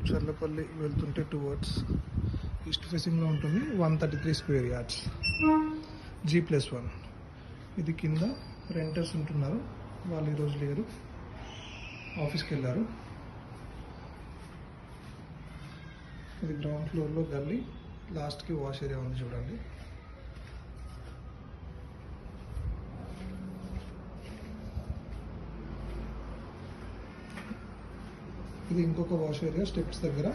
చర్లపల్లి వెళ్తుంటే towards east ఫేసింగ్లో ఉంటుంది. 133 స్క్వేర్ యార్డ్స్, G+1. ఇది కింద రెంటర్స్ ఉంటున్నారు, వాళ్ళు ఈరోజు లేరు, ఆఫీస్కి వెళ్ళారు. ఇది గ్రౌండ్ ఫ్లోర్లో గల్లీ, లాస్ట్కి వాష్ ఏరియా ఉంది చూడండి. ఇది ఇంకొక వాష్ ఏరియా స్టెప్స్ దగ్గర.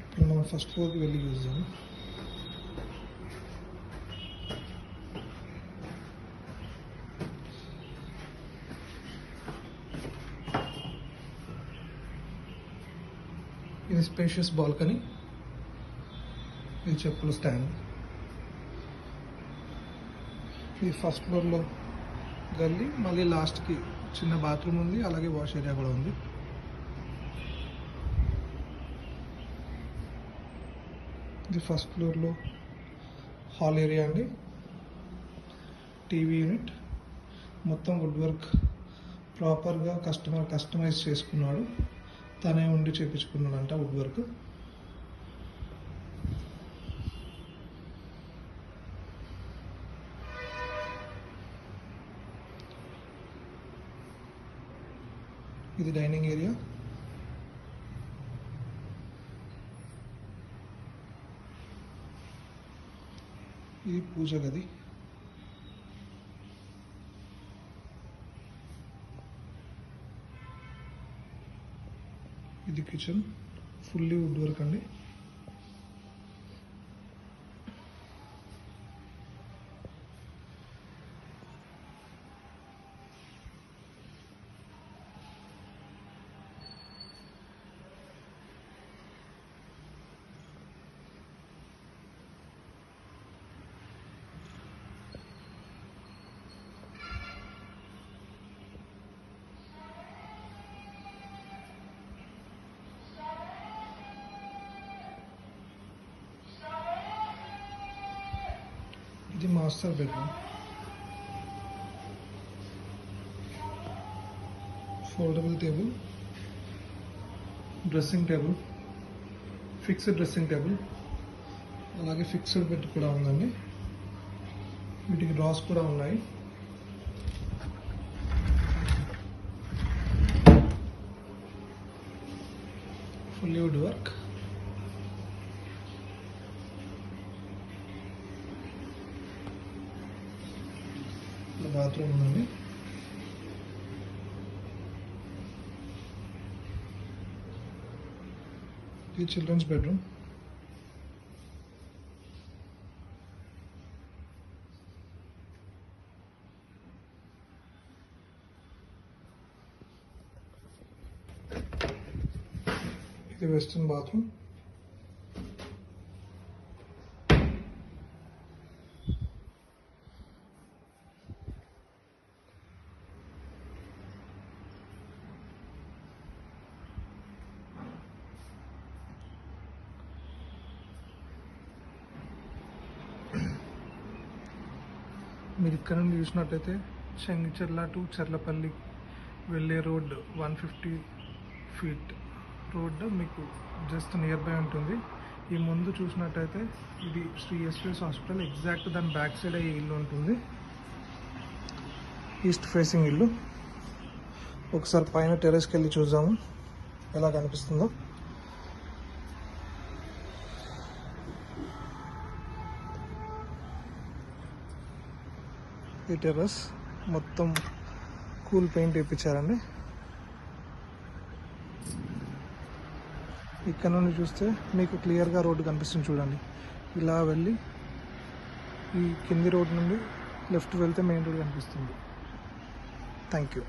ఇప్పుడు మనం ఫస్ట్ ఫ్లోర్కి వెళ్ళి చూద్దాం. ఇది స్పేషియస్ బాల్కనీ, ఇది చెప్పుల స్టాండ్. ఇది ఫస్ట్ ఫ్లోర్లో గల్లీ, మళ్ళీ లాస్ట్కి చిన్న బాత్రూమ్ ఉంది, అలాగే వాష్ ఏరియా కూడా ఉంది. ఇది ఫస్ట్ ఫ్లోర్లో హాల్ ఏరియా అండి, టీవీ యూనిట్, మొత్తం వుడ్ వర్క్ ప్రాపర్గా కస్టమర్ కస్టమైజ్ చేసుకున్నాడు, తనే ఉండి చేపించుకున్నాడంట వుడ్ వర్క్. ఇది డైనింగ్ ఏరియా, ఇది పూజ గది, ఇది కిచెన్, ఫుల్లీ వుడ్ వర్క్ అండి. ఇది master bedroom, foldable table, dressing table, fixed dressing table, అలాగే ఫిక్స్డ్ బెడ్ కూడా ఉందండి. వీటికి డ్రాస్ కూడా ఉన్నాయి. Fully wood work. బాత్రూమ్ ఉందండి. ఇది చిల్డ్రన్స్ బెడ్రూమ్. ఇది వెస్టర్న్ బాత్రూమ్. మీరు ఇక్కడ నుండి చూసినట్టయితే చెంగిచెర్ల టు చర్లపల్లి వెళ్ళే రోడ్ 150 ఫీట్ రోడ్ మీకు జస్ట్ నియర్ బై ఉంటుంది. ఈ ముందు చూసినట్టయితే ఇది శ్రీ ఎస్విఎస్ హాస్పిటల్, ఎగ్జాక్ట్ దాని బ్యాక్ సైడ్ ఈ ఇల్లు ఉంటుంది, ఈస్ట్ ఫేసింగ్ ఇల్లు. ఒకసారి పైన టెర్రస్కి వెళ్ళి చూద్దాము ఎలా కనిపిస్తుందో. ఈ టెర్రస్ మొత్తం కూల్ పెయింట్ వేయించారండి. ఇక్కడ నుండి చూస్తే మీకు క్లియర్గా రోడ్డు కనిపిస్తుంది చూడండి. ఇలా వెళ్ళి ఈ కింది రోడ్ నుండి లెఫ్ట్ వెళ్తే మెయిన్ రోడ్ కనిపిస్తుంది. Thank you.